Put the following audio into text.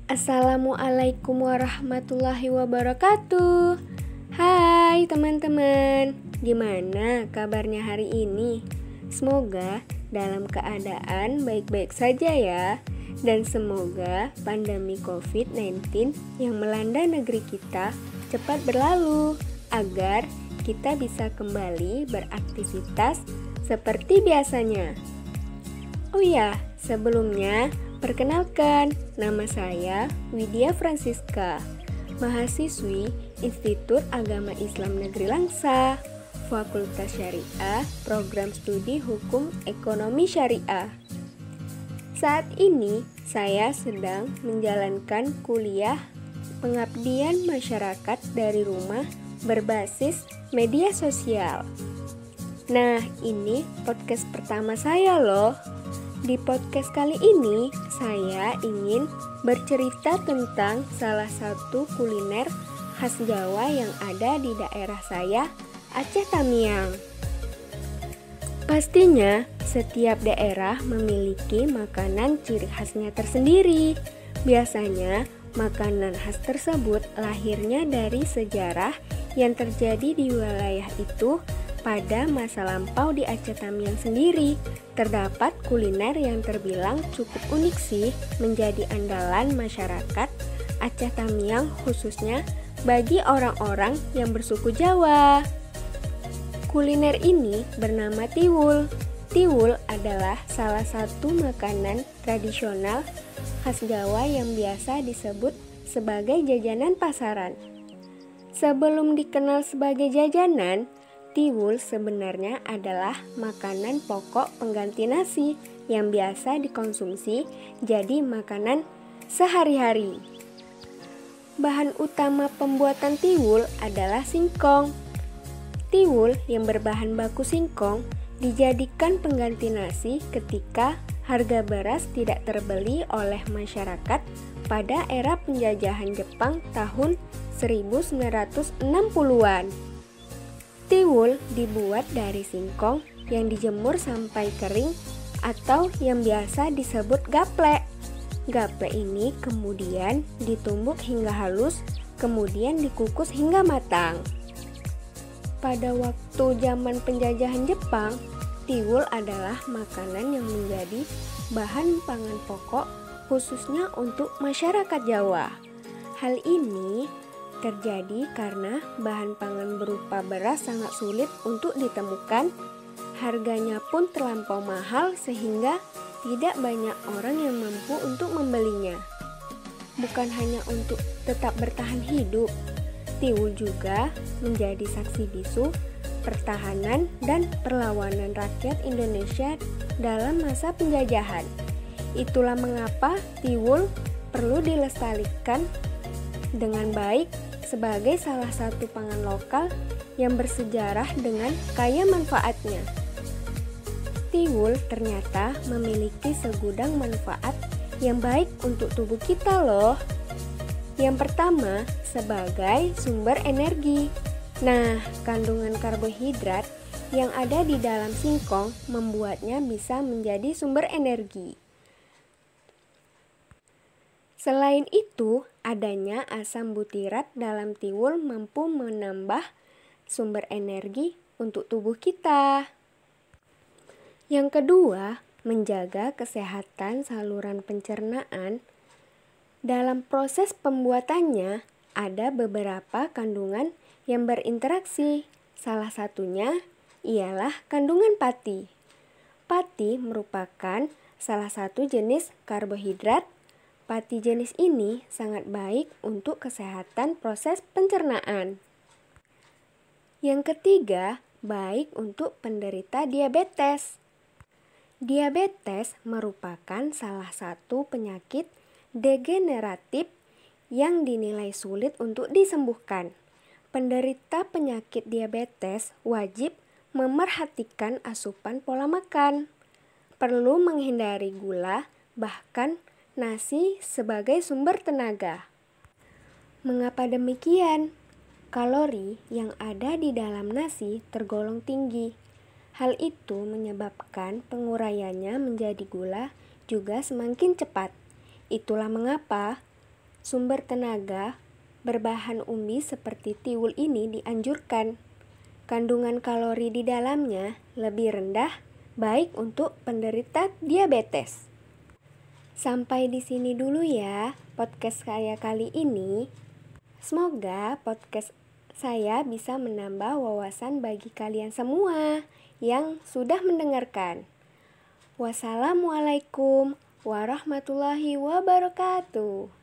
Assalamualaikum warahmatullahi wabarakatuh. Hai teman-teman, gimana kabarnya hari ini? Semoga dalam keadaan baik-baik saja ya. Dan semoga pandemi COVID-19 yang melanda negeri kita cepat berlalu agar kita bisa kembali beraktivitas seperti biasanya. Oh ya, sebelumnya perkenalkan, nama saya Widya Francisca, mahasiswi Institut Agama Islam Negeri Langsa, Fakultas Syariah, Program Studi Hukum Ekonomi Syariah. Saat ini saya sedang menjalankan kuliah pengabdian masyarakat dari rumah berbasis media sosial. Nah, ini podcast pertama saya loh. Di podcast kali ini, saya ingin bercerita tentang salah satu kuliner khas Jawa yang ada di daerah saya, Aceh Tamiang. Pastinya, setiap daerah memiliki makanan ciri khasnya tersendiri. Biasanya, makanan khas tersebut lahirnya dari sejarah yang terjadi di wilayah itu. Pada masa lampau di Aceh Tamiang sendiri, terdapat kuliner yang terbilang cukup unik sih, menjadi andalan masyarakat Aceh Tamiang khususnya bagi orang-orang yang bersuku Jawa. Kuliner ini bernama tiwul. Tiwul adalah salah satu makanan tradisional khas Jawa yang biasa disebut sebagai jajanan pasaran. Sebelum dikenal sebagai jajanan, tiwul sebenarnya adalah makanan pokok pengganti nasi yang biasa dikonsumsi jadi makanan sehari-hari. Bahan utama pembuatan tiwul adalah singkong. Tiwul yang berbahan baku singkong dijadikan pengganti nasi ketika harga beras tidak terbeli oleh masyarakat pada era penjajahan Jepang tahun 1960-an. Tiwul dibuat dari singkong yang dijemur sampai kering atau yang biasa disebut gaplek. Gaplek ini kemudian ditumbuk hingga halus, kemudian dikukus hingga matang. Pada waktu zaman penjajahan Jepang, tiwul adalah makanan yang menjadi bahan pangan pokok khususnya untuk masyarakat Jawa. Hal ini terjadi karena bahan pangan berupa beras sangat sulit untuk ditemukan, harganya pun terlampau mahal sehingga tidak banyak orang yang mampu untuk membelinya. Bukan hanya untuk tetap bertahan hidup, tiwul juga menjadi saksi bisu pertahanan dan perlawanan rakyat Indonesia dalam masa penjajahan. Itulah mengapa tiwul perlu dilestarikan dengan baik sebagai salah satu pangan lokal yang bersejarah dengan kaya manfaatnya. Tiwul ternyata memiliki segudang manfaat yang baik untuk tubuh kita loh. Yang pertama, sebagai sumber energi. Nah, kandungan karbohidrat yang ada di dalam singkong membuatnya bisa menjadi sumber energi. Selain itu, adanya asam butirat dalam tiwul mampu menambah sumber energi untuk tubuh kita. Yang kedua, menjaga kesehatan saluran pencernaan. Dalam proses pembuatannya, ada beberapa kandungan yang berinteraksi. Salah satunya ialah kandungan pati. Pati merupakan salah satu jenis karbohidrat. Pati jenis ini sangat baik untuk kesehatan proses pencernaan. Yang ketiga, baik untuk penderita diabetes. Diabetes merupakan salah satu penyakit degeneratif yang dinilai sulit untuk disembuhkan. Penderita penyakit diabetes wajib memerhatikan asupan pola makan. Perlu menghindari gula, bahkan nasi sebagai sumber tenaga. Mengapa demikian? Kalori yang ada di dalam nasi tergolong tinggi. Hal itu menyebabkan penguraiannya menjadi gula juga semakin cepat. Itulah mengapa Sumber tenaga berbahan umbi seperti tiwul ini dianjurkan. Kandungan kalori di dalamnya lebih rendah, baik untuk penderita diabetes. Sampai di sini dulu ya podcast saya kali ini. Semoga podcast saya bisa menambah wawasan bagi kalian semua yang sudah mendengarkan. Wassalamualaikum warahmatullahi wabarakatuh.